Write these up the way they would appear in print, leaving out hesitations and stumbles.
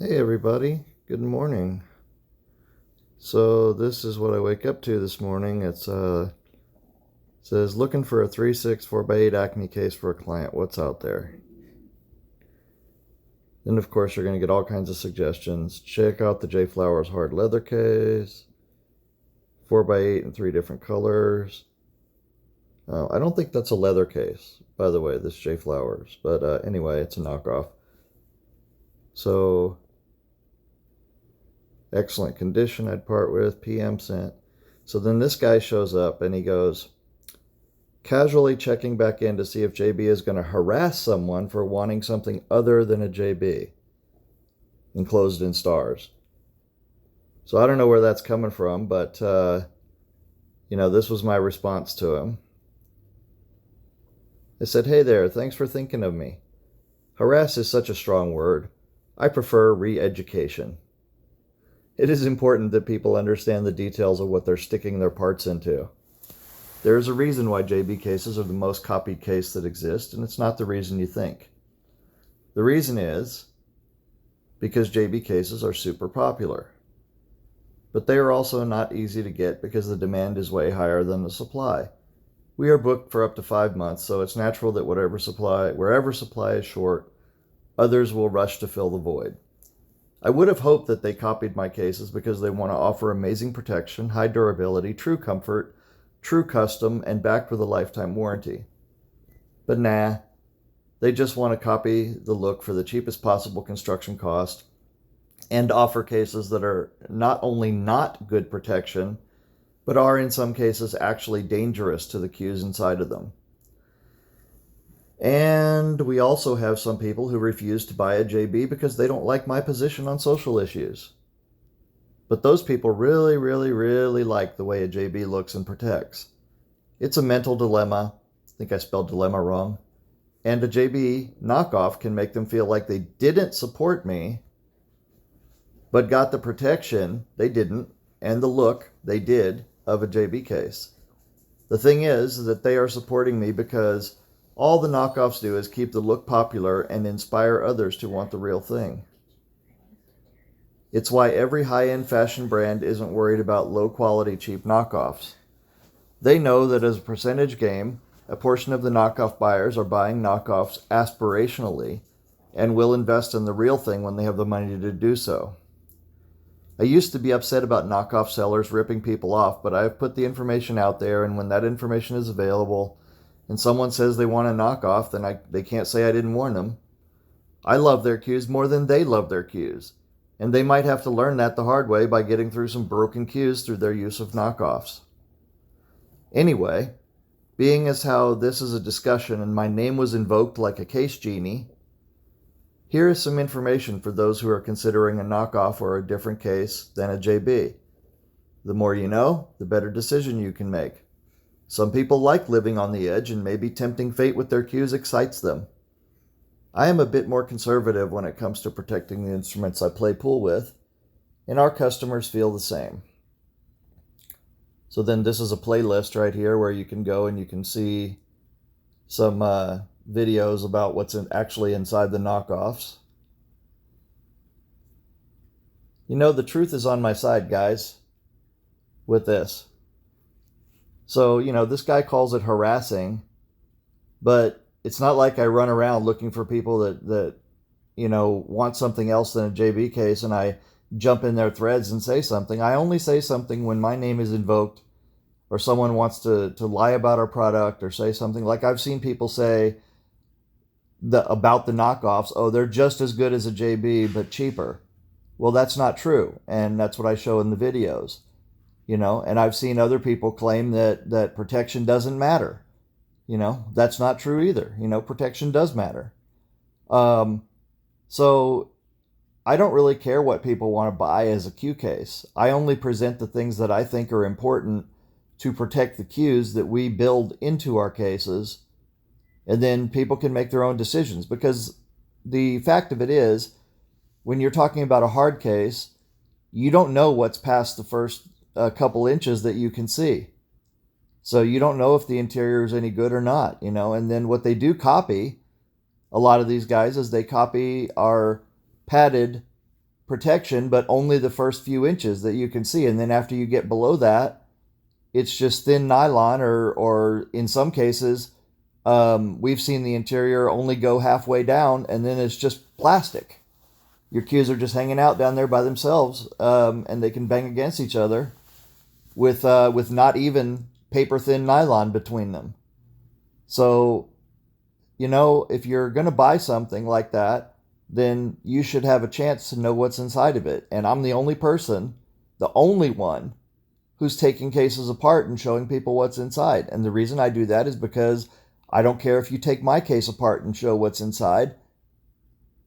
Hey everybody, good morning. So this is what I wake up to this morning. Says looking for a 3/6 4x8 Acme case for a client. What's out there? Then of course you're going to get all kinds of suggestions. Check out the J Flowers hard leather case, 4x8 in 3 different colors. I don't think that's a leather case, by the way, this J Flowers. But anyway, it's a knockoff. So excellent condition, I'd part with, PM sent. So then this guy shows up and he goes, casually checking back in to see if JB is going to harass someone for wanting something other than a JB, enclosed in stars. So I don't know where that's coming from, but, this was my response to him. I said, hey there, thanks for thinking of me. Harass is such a strong word. I prefer re-education. It is important that people understand the details of what they're sticking their parts into. There is a reason why JB cases are the most copied case that exists, and it's not the reason you think. The reason is because JB cases are super popular. But they are also not easy to get because the demand is way higher than the supply. We are booked for up to 5 months, so it's natural that wherever supply is short, others will rush to fill the void. I would have hoped that they copied my cases because they want to offer amazing protection, high durability, true comfort, true custom, and backed with a lifetime warranty. But nah, they just want to copy the look for the cheapest possible construction cost and offer cases that are not only not good protection, but are in some cases actually dangerous to the cues inside of them. And we also have some people who refuse to buy a JB because they don't like my position on social issues. But those people really, really, really like the way a JB looks and protects. It's a mental dilemma. I think I spelled dilemma wrong. And a JB knockoff can make them feel like they didn't support me, but got the protection they didn't, and the look they did of a JB case. The thing is that they are supporting me because all the knockoffs do is keep the look popular and inspire others to want the real thing. It's why every high-end fashion brand isn't worried about low-quality, cheap knockoffs. They know that as a percentage game, a portion of the knockoff buyers are buying knockoffs aspirationally and will invest in the real thing when they have the money to do so. I used to be upset about knockoff sellers ripping people off, but I've put the information out there, and when that information is available and someone says they want a knockoff, then they can't say I didn't warn them. I love their cues more than they love their cues, and they might have to learn that the hard way by getting through some broken cues through their use of knockoffs. Anyway, being as how this is a discussion and my name was invoked like a case genie, here is some information for those who are considering a knockoff or a different case than a JB. The more you know, the better decision you can make. Some people like living on the edge, and maybe tempting fate with their cues excites them. I am a bit more conservative when it comes to protecting the instruments I play pool with, and our customers feel the same. So then this is a playlist right here where you can go and you can see some videos about what's actually inside the knockoffs. The truth is on my side, guys, with this. So, this guy calls it harassing, but it's not like I run around looking for people that want something else than a JB case and I jump in their threads and say something. I only say something when my name is invoked or someone wants to lie about our product or say something. Like I've seen people say about the knockoffs, oh, they're just as good as a JB, but cheaper. Well, that's not true. And that's what I show in the videos. And I've seen other people claim that protection doesn't matter. That's not true either. Protection does matter. So I don't really care what people want to buy as a cue case. I only present the things that I think are important to protect the cues that we build into our cases, and then people can make their own decisions. Because the fact of it is, when you're talking about a hard case, you don't know what's past the first couple inches that you can see. So you don't know if the interior is any good or not, and then what they do copy, a lot of these guys, is they copy our padded protection, but only the first few inches that you can see. And then after you get below that, it's just thin nylon, or in some cases, we've seen the interior only go halfway down, and then it's just plastic. Your cues are just hanging out down there by themselves, and they can bang against each other with not even paper thin nylon between them. So, if you're going to buy something like that, then you should have a chance to know what's inside of it. And I'm the only one who's taking cases apart and showing people what's inside. And the reason I do that is because I don't care if you take my case apart and show what's inside,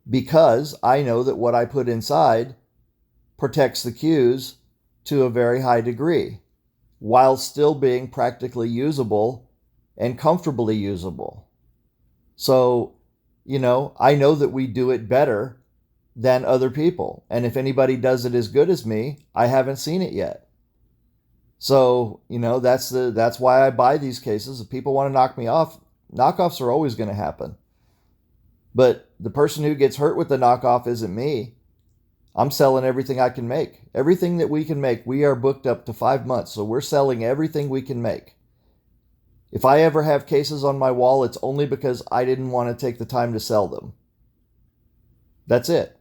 because I know that what I put inside protects the cues to a very high degree while still being practically usable and comfortably usable. So, I know that we do it better than other people. And if anybody does it as good as me, I haven't seen it yet. So, that's why I buy these cases. If people want to knock me off, knockoffs are always going to happen. But the person who gets hurt with the knockoff isn't me. I'm selling everything I can make. Everything that we can make, we are booked up to 5 months. So we're selling everything we can make. If I ever have cases on my wall, it's only because I didn't want to take the time to sell them. That's it.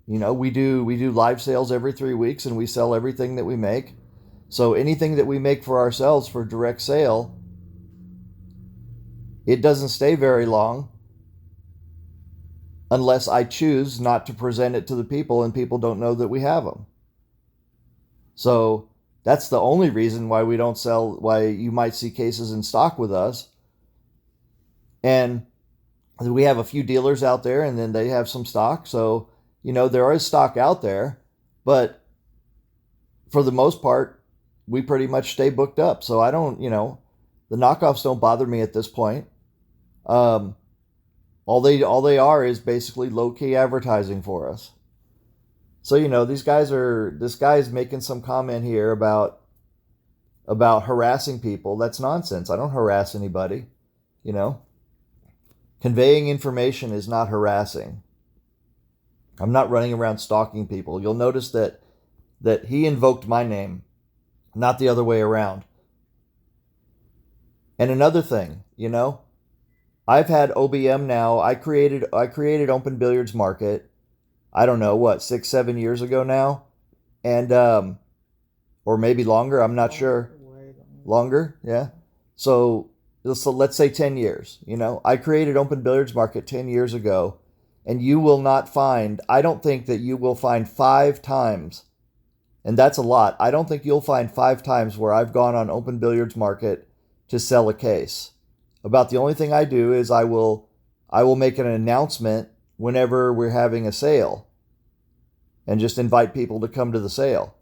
We do live sales every 3 weeks, and we sell everything that we make. So anything that we make for ourselves for direct sale, it doesn't stay very long unless I choose not to present it to the people and people don't know that we have them. So that's the only reason why we don't sell, why you might see cases in stock with us. And we have a few dealers out there, and then they have some stock. So, there is stock out there, but for the most part, we pretty much stay booked up. So I don't, the knockoffs don't bother me at this point. All they are is basically low-key advertising for us. So, this guy's making some comment here about harassing people. That's nonsense. I don't harass anybody. Conveying information is not harassing. I'm not running around stalking people. You'll notice that he invoked my name, not the other way around. And another thing, I've had OBM now. I created Open Billiards Market, I don't know, 6-7 years ago now, and or maybe longer. I'm not sure. Longer, yeah. So let's say 10 years. I created Open Billiards Market 10 years ago, and you will not find. I don't think that you will find 5 times, and that's a lot. I don't think you'll find 5 times where I've gone on Open Billiards Market to sell a case. About the only thing I do is I will make an announcement whenever we're having a sale and just invite people to come to the sale.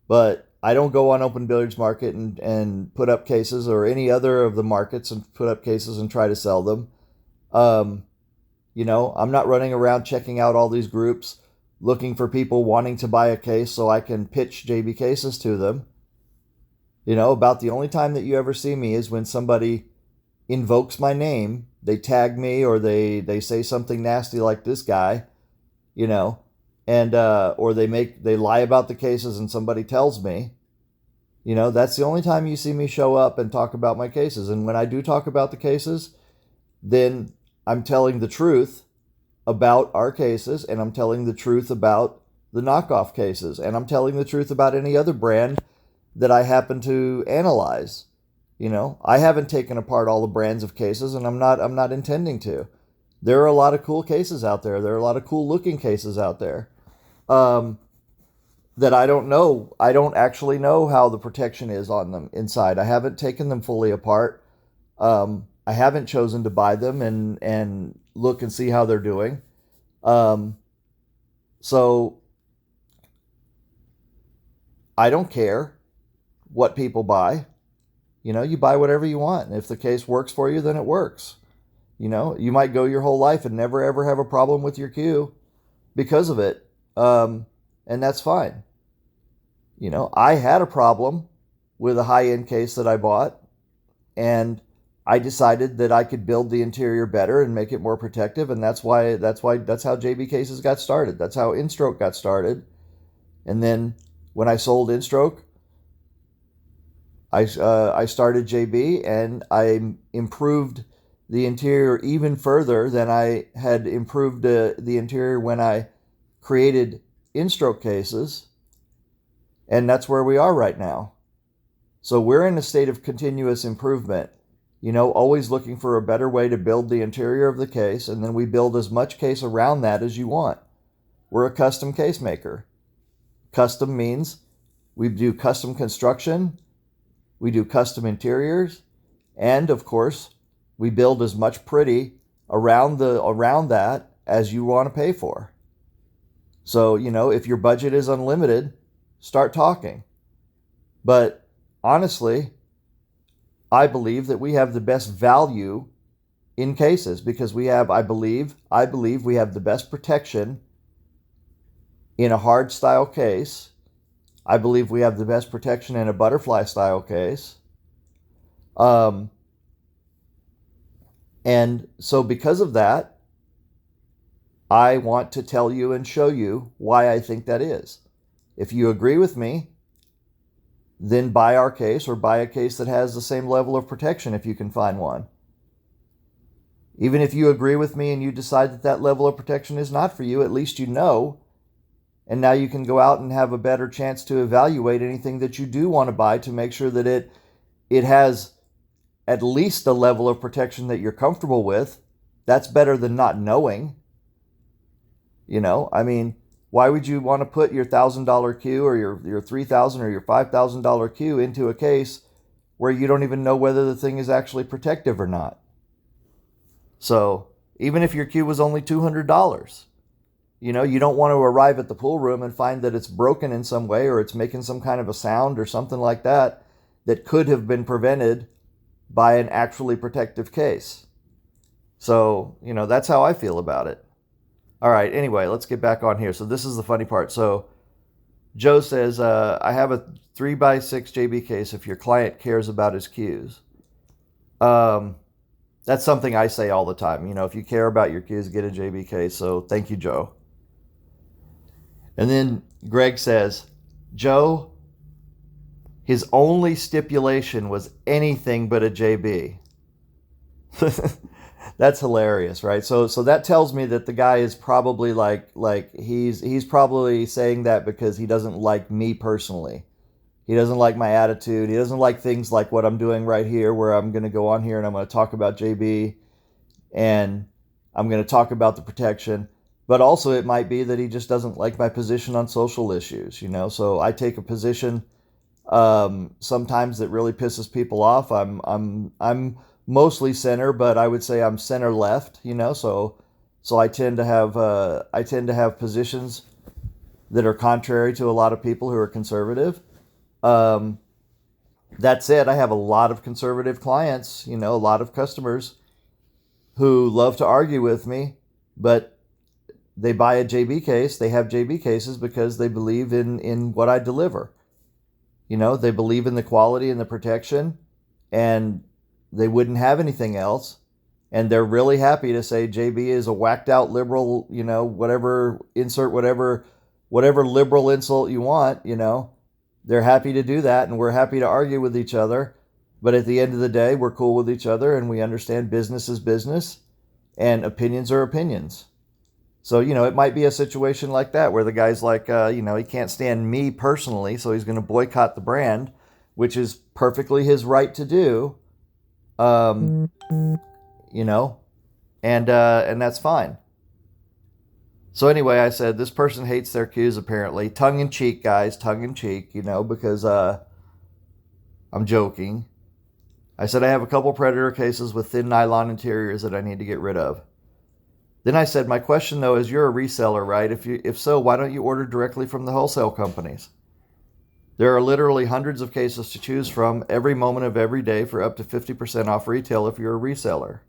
But I don't go on Open Billiards Market and put up cases, or any other of the markets, and put up cases and try to sell them. I'm not running around checking out all these groups looking for people wanting to buy a case so I can pitch JB cases to them. About the only time that you ever see me is when somebody invokes my name, they tag me, or they say something nasty like this guy, and or they lie about the cases and somebody tells me. That's the only time you see me show up and talk about my cases. And when I do talk about the cases, then I'm telling the truth about our cases, and I'm telling the truth about the knockoff cases, and I'm telling the truth about any other brand that I happen to analyze. I haven't taken apart all the brands of cases, and I'm not intending to. There are a lot of cool cases out there. There are a lot of cool looking cases out there that I don't know. I don't actually know how the protection is on them inside. I haven't taken them fully apart. I haven't chosen to buy them and look and see how they're doing. So I don't care what people buy. You buy whatever you want. And if the case works for you, then it works. You might go your whole life and never ever have a problem with your cue because of it. And that's fine. I had a problem with a high-end case that I bought, and I decided that I could build the interior better and make it more protective, and that's how JB cases got started. That's how InStroke got started. And then when I sold InStroke, I started JB, and I improved the interior even further than I had improved the interior when I created InStroke cases, and that's where we are right now. So we're in a state of continuous improvement, always looking for a better way to build the interior of the case, and then we build as much case around that as you want. We're a custom case maker. Custom means we do custom construction, we do custom interiors, and of course, we build as much pretty around that as you want to pay for. So, if your budget is unlimited, start talking. But honestly, I believe that we have the best value in cases because I believe we have the best protection in a hard style case. I believe we have the best protection in a butterfly style case. And so because of that, I want to tell you and show you why I think that is. If you agree with me, then buy our case or buy a case that has the same level of protection if you can find one. Even if you agree with me and you decide that that level of protection is not for you, at least you know. And now you can go out and have a better chance to evaluate anything that you do want to buy to make sure that it has at least a level of protection that you're comfortable with. That's better than not knowing. Why would you want to put your $1,000 Q or your $3,000 or your $5,000 Q into a case where you don't even know whether the thing is actually protective or not? So even if your Q was only $200, you don't want to arrive at the pool room and find that it's broken in some way or it's making some kind of a sound or something like that could have been prevented by an actually protective case. So, that's how I feel about it. All right, anyway, let's get back on here. So this is the funny part. So Joe says, I have a 3x6 JB case if your client cares about his Qs. That's something I say all the time. If you care about your Qs, get a JB case. So thank you, Joe. And then Greg says, Joe, his only stipulation was anything but a JB. That's hilarious, right? So that tells me that the guy is probably he's probably saying that because he doesn't like me personally. He doesn't like my attitude. He doesn't like things like what I'm doing right here, where I'm going to go on here and I'm going to talk about JB and I'm going to talk about the protection. But also it might be that he just doesn't like my position on social issues, So I take a position sometimes that really pisses people off. I'm mostly center, but I would say I'm center left, so I tend to have positions that are contrary to a lot of people who are conservative. That said, I have a lot of conservative clients, a lot of customers who love to argue with me, but they buy a JB case. They have JB cases because they believe in what I deliver. They believe in the quality and the protection, and they wouldn't have anything else. And they're really happy to say JB is a whacked out liberal, insert whatever liberal insult you want, They're happy to do that, and we're happy to argue with each other. But at the end of the day, we're cool with each other, and we understand business is business, and opinions are opinions. So, it might be a situation like that where the guy's like, he can't stand me personally, so he's going to boycott the brand, which is perfectly his right to do. And that's fine. So anyway, I said, this person hates their Qs apparently. Tongue in cheek, guys, tongue in cheek, because I'm joking. I said, I have a couple Predator cases with thin nylon interiors that I need to get rid of. Then I said, my question though is, you're a reseller, right? If so, why don't you order directly from the wholesale companies? There are literally hundreds of cases to choose from every moment of every day for up to 50% off retail if you're a reseller.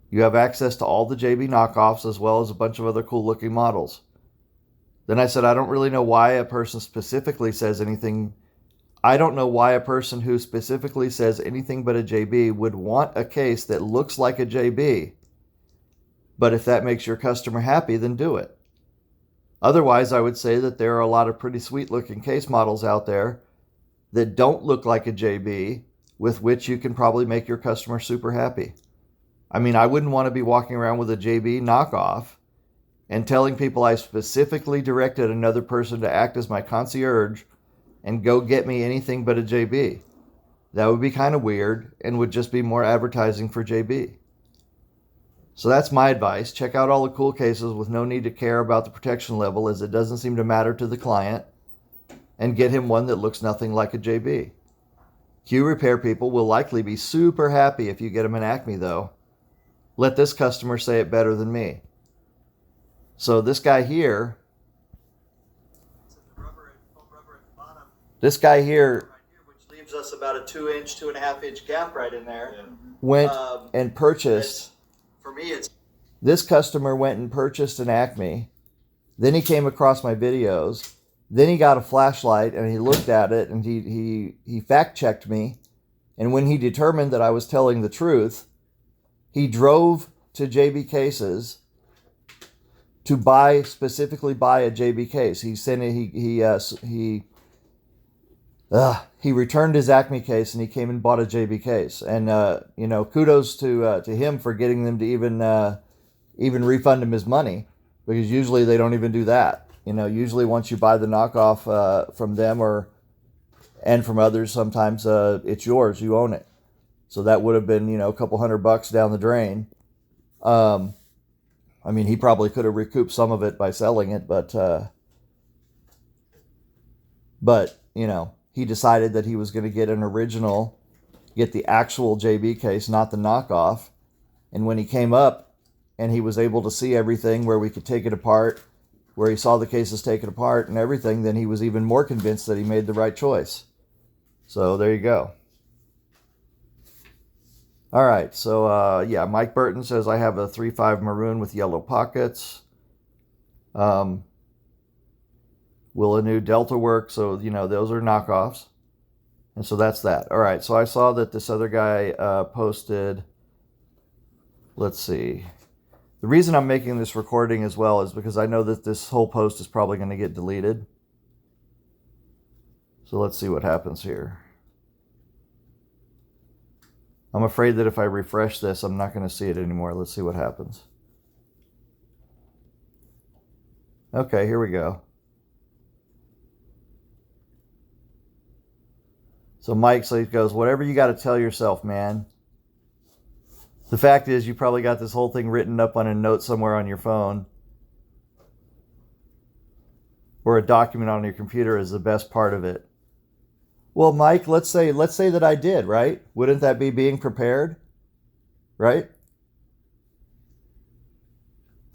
You have access to all the JB knockoffs as well as a bunch of other cool looking models. Then I said, I don't really know why a person specifically says anything I don't know why a person who specifically says anything but a JB would want a case that looks like a JB. But if that makes your customer happy, then do it. Otherwise, I would say that there are a lot of pretty sweet looking case models out there that don't look like a JB, with which you can probably make your customer super happy. I mean, I wouldn't want to be walking around with a JB knockoff and telling people I specifically directed another person to act as my concierge and go get me anything but a JB. That would be kind of weird and would just be more advertising for JB. So that's my advice. Check out all the cool cases with no need to care about the protection level, as it doesn't seem to matter to the client, and get him one that looks nothing like a JB. Q repair people will likely be super happy if you get him an Acme though. Let this customer say it better than me. So this guy here, which leaves us about a 2-inch, 2.5-inch gap right in there, went and purchased. For me, this customer went and purchased an Acme. Then he came across my videos. Then he got a flashlight and he looked at it and he fact checked me. And when he determined that I was telling the truth, he drove to JB Cases to specifically buy a JB case. He sent it. He returned his Acme case and he came and bought a JB case. And kudos to him for getting them to even refund him his money, because usually they don't even do that. Usually once you buy the knockoff from them and from others, sometimes it's yours. You own it. So that would have been a couple $100 down the drain. I mean, he probably could have recouped some of it by selling it, but he decided that he was going to get the actual JB case, not the knockoff. And when he came up and he was able to see everything, where we could take it apart, where he saw the cases taken apart and everything, then he was even more convinced that he made the right choice. So there you go. All right, so Mike Burton says, I have a 3.5 maroon with yellow pockets. Will a new Delta work? So, those are knockoffs. And so that's that. All right, so I saw that this other guy posted, let's see. The reason I'm making this recording as well is because I know that this whole post is probably going to get deleted. So let's see what happens here. I'm afraid that if I refresh this, I'm not going to see it anymore. Let's see what happens. Okay, here we go. So Mike goes, whatever you got to tell yourself, man. The fact is, you probably got this whole thing written up on a note somewhere on your phone, or a document on your computer is the best part of it. Well, Mike, let's say that I did, right? Wouldn't that be being prepared? Right?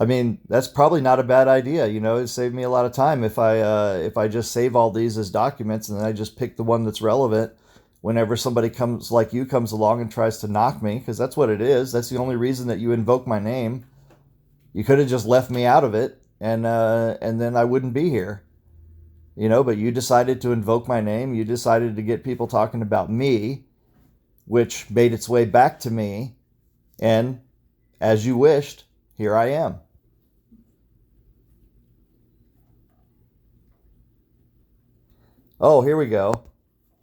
I mean, that's probably not a bad idea. It saved me a lot of time if I just save all these as documents and then I just pick the one that's relevant whenever somebody comes along and tries to knock me, because that's what it is. That's the only reason that you invoke my name. You could have just left me out of it, and then I wouldn't be here. But you decided to invoke my name. You decided to get people talking about me, which made its way back to me. And as you wished, here I am. Oh, here we go.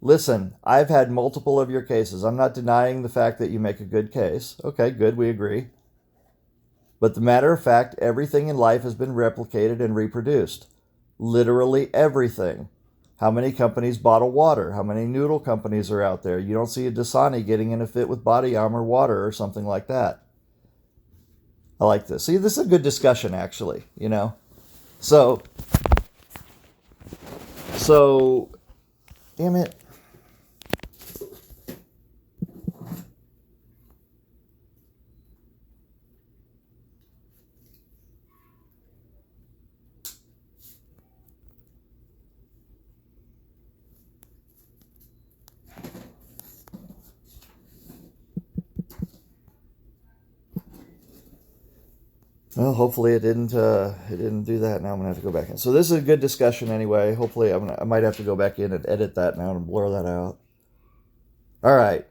Listen, I've had multiple of your cases. I'm not denying the fact that you make a good case. Okay, good, we agree. But the matter of fact, everything in life has been replicated and reproduced. Literally everything. How many companies bottle water? How many noodle companies are out there? You don't see a Dasani getting in a fit with Body Armor water or something like that. I like this. See, this is a good discussion, actually, So, damn it. Well, hopefully it didn't do that. Now I'm gonna have to go back in. So this is a good discussion anyway. Hopefully I might have to go back in and edit that now and blur that out. All right.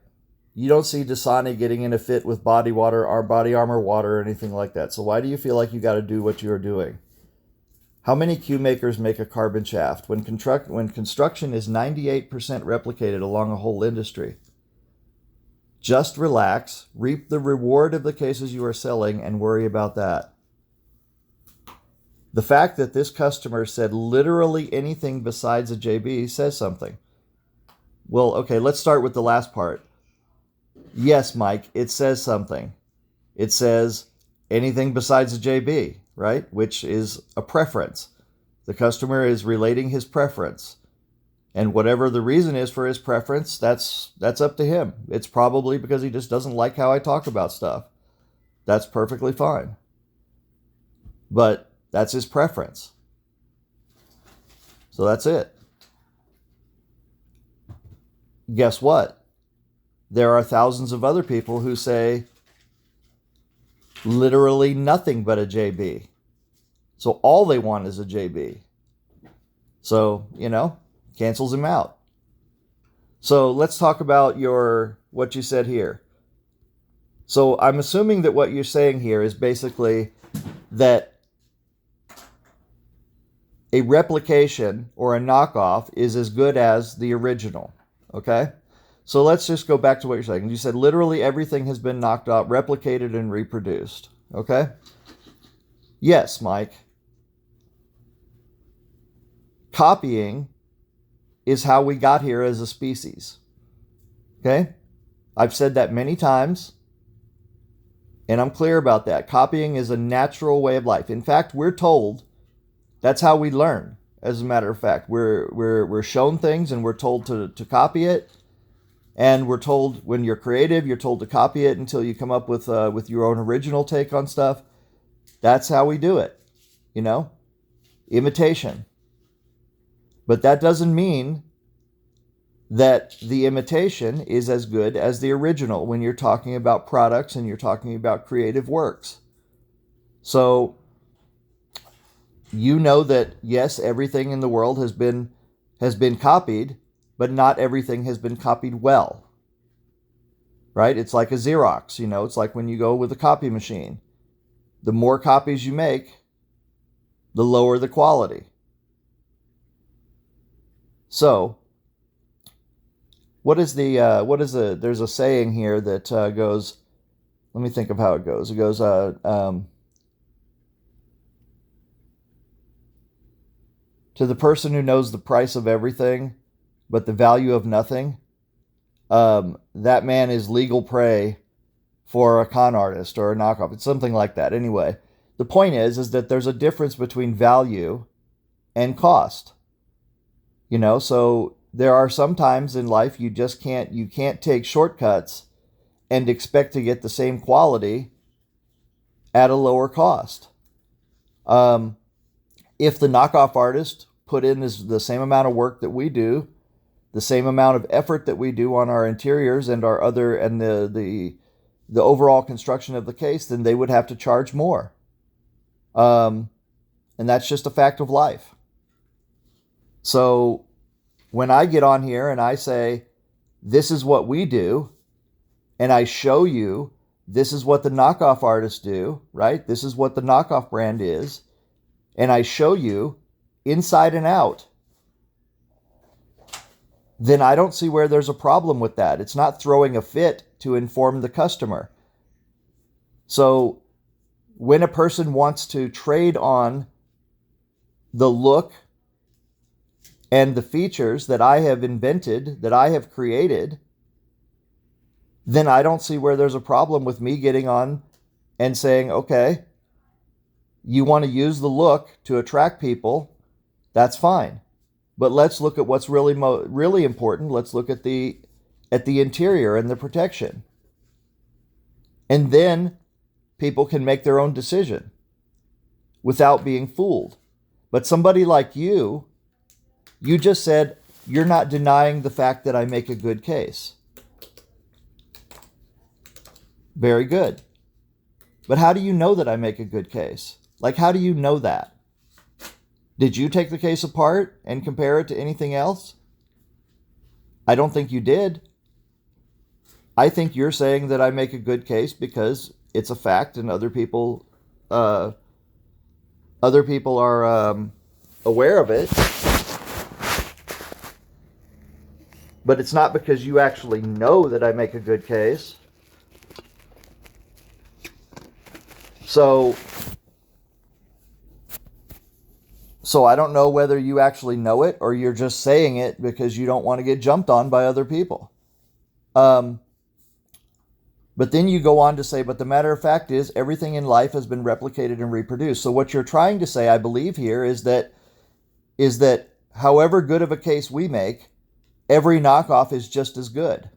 You don't see Dasani getting in a fit with body water or body armor water or anything like that. So why do you feel like you got to do what you're doing? How many cue makers make a carbon shaft? When construction is 98% replicated along a whole industry. Just relax, reap the reward of the cases you are selling, and worry about that. The fact that this customer said literally anything besides a JB says something. Well, okay, let's start with the last part. Yes, Mike, it says something. It says anything besides a JB, right? Which is a preference. The customer is relating his preference. And whatever the reason is for his preference, that's up to him. It's probably because he just doesn't like how I talk about stuff. That's perfectly fine. But that's his preference. So that's it. Guess what? There are thousands of other people who say literally nothing but a JB. So all they want is a JB. So, cancels him out. So let's talk about what you said here. So I'm assuming that what you're saying here is basically that a replication or a knockoff is as good as the original. Okay? So let's just go back to what you're saying. You said literally everything has been knocked out, replicated, and reproduced. Okay? Yes, Mike. Copying is how we got here as a species. Okay? I've said that many times, and I'm clear about that. Copying is a natural way of life. In fact, we're told that's how we learn. As a matter of fact, we're shown things and we're told to copy it. And we're told when you're creative, you're told to copy it until you come up with your own original take on stuff. That's how we do it, imitation. But that doesn't mean that the imitation is as good as the original when you're talking about products and you're talking about creative works. So that, yes, everything in the world has been copied, but not everything has been copied well, right? It's like a Xerox, it's like when you go with a copy machine. The more copies you make, the lower the quality. So, there's a saying here that goes, let me think of how it goes. It goes, to the person who knows the price of everything, but the value of nothing, that man is legal prey for a con artist or a knockoff. It's something like that. Anyway, the point is that there's a difference between value and cost. So there are some times in life you can't take shortcuts and expect to get the same quality at a lower cost. If the knockoff artist put in the same amount of work that we do, the same amount of effort that we do on our interiors and the overall construction of the case, then they would have to charge more. And that's just a fact of life. So when I get on here and I say, this is what we do, and I show you this is what the knockoff artists do, right? This is what the knockoff brand is, and I show you inside and out, then I don't see where there's a problem with that. It's not throwing a fit to inform the customer. So when a person wants to trade on the look and the features that I have invented, that I have created, then I don't see where there's a problem with me getting on and saying, okay, you want to use the look to attract people, that's fine. But let's look at what's really important. Let's look at the interior and the protection. And then people can make their own decision without being fooled. But somebody like you just said, you're not denying the fact that I make a good case. Very good. But how do you know that I make a good case? Like, how do you know that? Did you take the case apart and compare it to anything else? I don't think you did. I think you're saying that I make a good case because it's a fact and other people are aware of it. But it's not because you actually know that I make a good case. So I don't know whether you actually know it or you're just saying it because you don't want to get jumped on by other people. But then you go on to say, but the matter of fact is everything in life has been replicated and reproduced. So what you're trying to say, I believe here, is that however good of a case we make, every knockoff is just as good.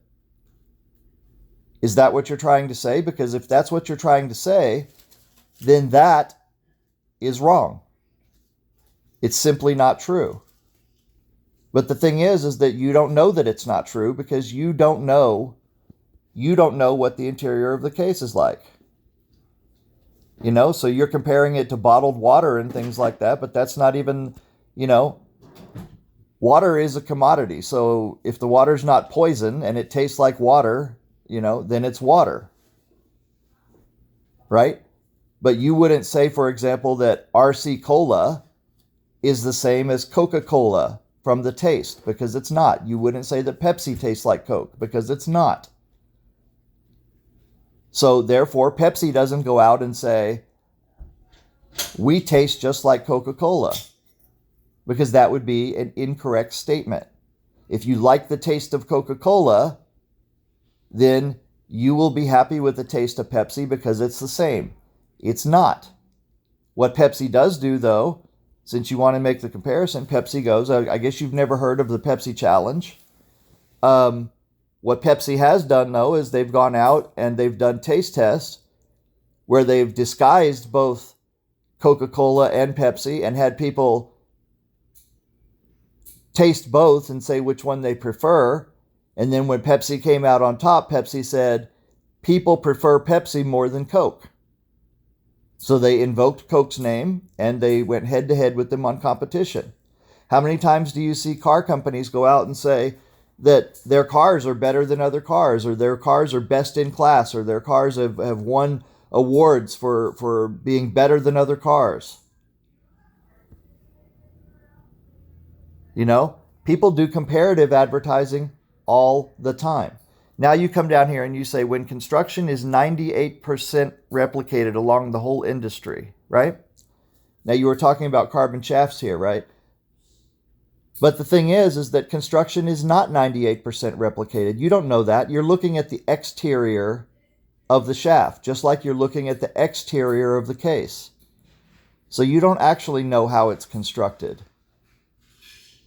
Is that what you're trying to say? Because if that's what you're trying to say, then that is wrong. It's simply not true. But the thing is that you don't know that it's not true because you don't know what the interior of the case is like. So you're comparing it to bottled water and things like that, but that's not even, water is a commodity. So if the water's not poison and it tastes like water, then it's water. Right? But you wouldn't say, for example, that RC Cola is the same as Coca-Cola from the taste, because it's not. You wouldn't say that Pepsi tastes like Coke, because it's not. So therefore, Pepsi doesn't go out and say, we taste just like Coca-Cola, because that would be an incorrect statement. If you like the taste of Coca-Cola, then you will be happy with the taste of Pepsi because it's the same. It's not. What Pepsi does do, though, since you want to make the comparison, Pepsi goes, I guess you've never heard of the Pepsi Challenge. What Pepsi has done, though, is they've gone out and they've done taste tests where they've disguised both Coca-Cola and Pepsi and had people taste both and say which one they prefer. And then when Pepsi came out on top, Pepsi said, people prefer Pepsi more than Coke. So they invoked Coke's name and they went head to head with them on competition. How many times do you see car companies go out and say that their cars are better than other cars, or their cars are best in class, or their cars have won awards for being better than other cars? People do comparative advertising all the time. Now you come down here and you say, when construction is 98% replicated along the whole industry, right? Now you were talking about carbon shafts here, right? But the thing is that construction is not 98% replicated. You don't know that. You're looking at the exterior of the shaft, just like you're looking at the exterior of the case. So you don't actually know how it's constructed.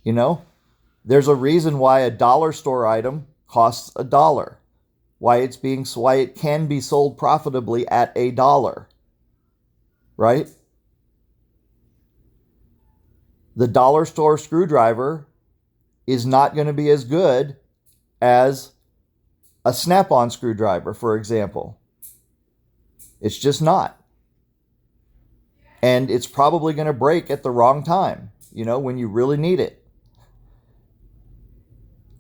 There's a reason why a dollar store item costs $1. Why it can be sold profitably at $1. Right? The dollar store screwdriver is not going to be as good as a snap-on screwdriver, for example. It's just not. And it's probably going to break at the wrong time, when you really need it.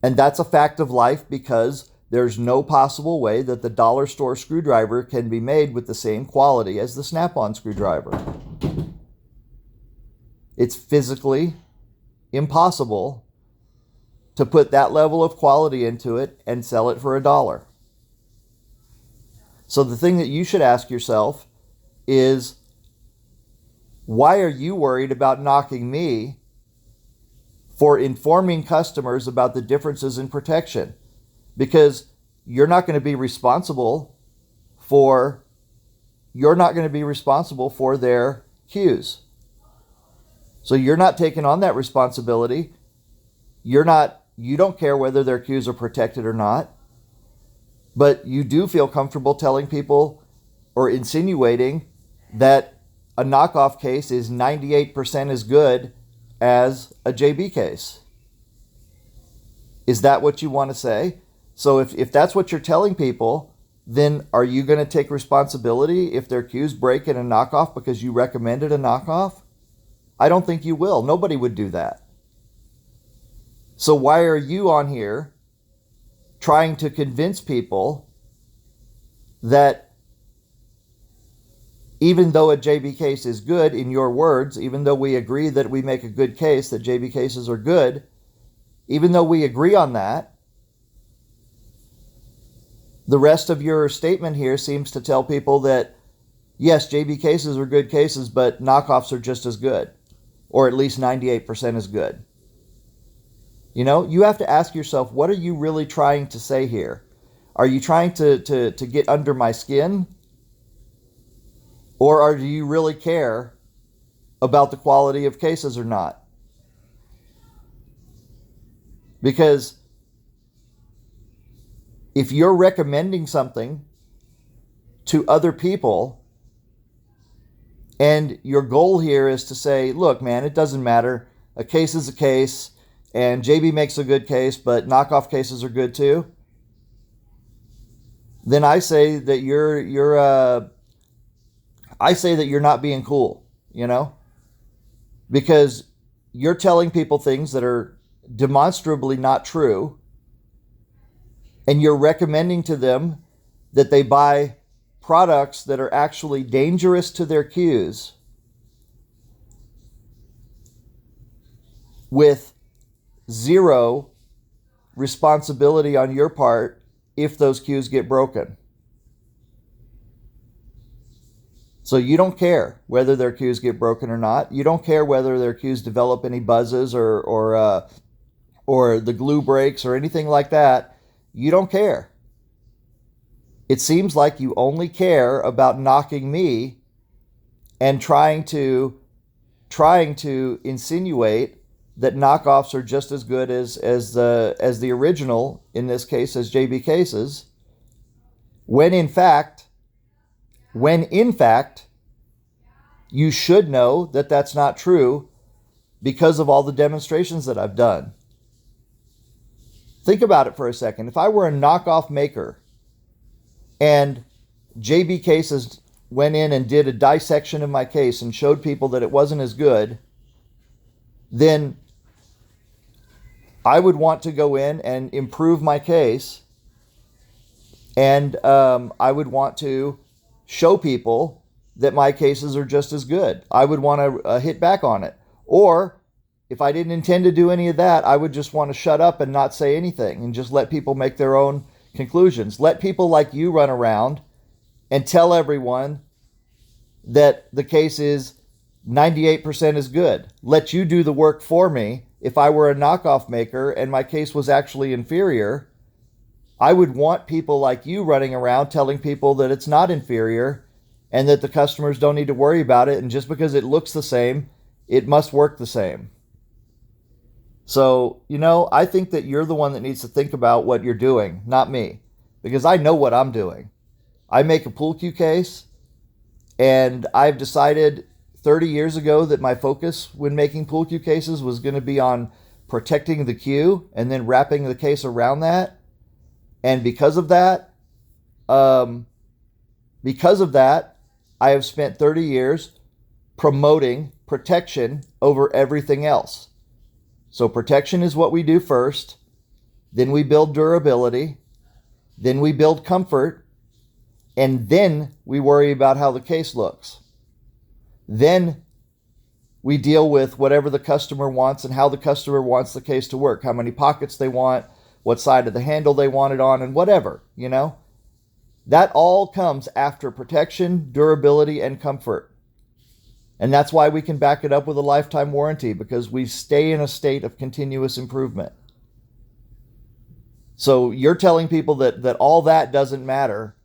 And that's a fact of life because there's no possible way that the dollar store screwdriver can be made with the same quality as the snap-on screwdriver. It's physically impossible to put that level of quality into it and sell it for $1. So the thing that you should ask yourself is, why are you worried about knocking me for informing customers about the differences in protection? Because you're not going to be responsible for their cues. So you're not taking on that responsibility. You don't care whether their cues are protected or not, but you do feel comfortable telling people or insinuating that a knockoff case is 98% as good as a JB case. Is that what you want to say? So if that's what you're telling people, then are you going to take responsibility if their cues break in a knockoff because you recommended a knockoff? I don't think you will. Nobody would do that. So why are you on here trying to convince people that even though a JB case is good, in your words, even though we agree that we make a good case, that JB cases are good, even though we agree on that, the rest of your statement here seems to tell people that, yes, JB cases are good cases, but knockoffs are just as good, or at least 98% as good. You know, you have to ask yourself, what are you really trying to say here? Are you trying to get under my skin? Or do you really care about the quality of cases or not? Because if you're recommending something to other people and your goal here is to say, look, man, it doesn't matter. A case is a case and JB makes a good case, but knockoff cases are good too. Then I say that you're not being cool, you know? Because you're telling people things that are demonstrably not true, and you're recommending to them that they buy products that are actually dangerous to their cues with zero responsibility on your part if those cues get broken. So you don't care whether their cues get broken or not. You don't care whether their cues develop any buzzes or the glue breaks or anything like that. You don't care. It seems like you only care about knocking me and trying to insinuate that knockoffs are just as good as the original, in this case as JB cases, when in fact you should know that that's not true because of all the demonstrations that I've done. Think about it for a second. If I were a knockoff maker and JB Cases went in and did a dissection of my case and showed people that it wasn't as good, then I would want to go in and improve my case, and I would want to show people that my cases are just as good. I would want to hit back on it. Or if I didn't intend to do any of that, I would just want to shut up and not say anything and just let people make their own conclusions. Let people like you run around and tell everyone that the case is 98% as good. Let you do the work for me. If I were a knockoff maker and my case was actually inferior, I would want people like you running around telling people that it's not inferior and that the customers don't need to worry about it, and just because it looks the same, it must work the same. So, you know, I think that you're the one that needs to think about what you're doing, not me, because I know what I'm doing. I make a pool cue case, and I've decided 30 years ago that my focus when making pool cue cases was going to be on protecting the cue and then wrapping the case around that. And because of that, I have spent 30 years promoting protection over everything else. So protection is what we do first. Then we build durability. Then we build comfort. And then we worry about how the case looks. Then we deal with whatever the customer wants and how the customer wants the case to work, how many pockets they want, what side of the handle they want it on, and whatever, you know. That all comes after protection, durability, and comfort. And that's why we can back it up with a lifetime warranty, because we stay in a state of continuous improvement. So you're telling people that all that doesn't matter.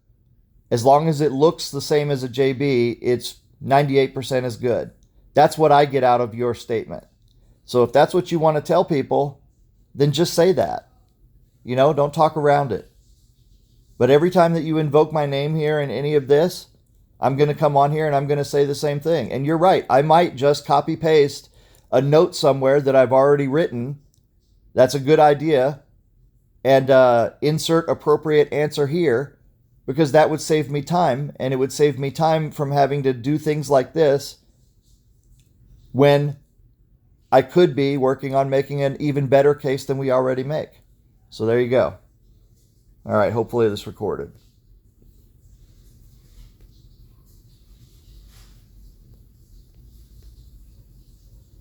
As long as it looks the same as a JB, it's 98% as good. That's what I get out of your statement. So if that's what you want to tell people, then just say that. You know, don't talk around it. But every time that you invoke my name here in any of this, I'm going to come on here and I'm going to say the same thing. And you're right. I might just copy paste a note somewhere that I've already written. That's a good idea. And insert appropriate answer here, because that would save me time, and it would save me time from having to do things like this when I could be working on making an even better case than we already make. So there you go. All right, hopefully this recorded.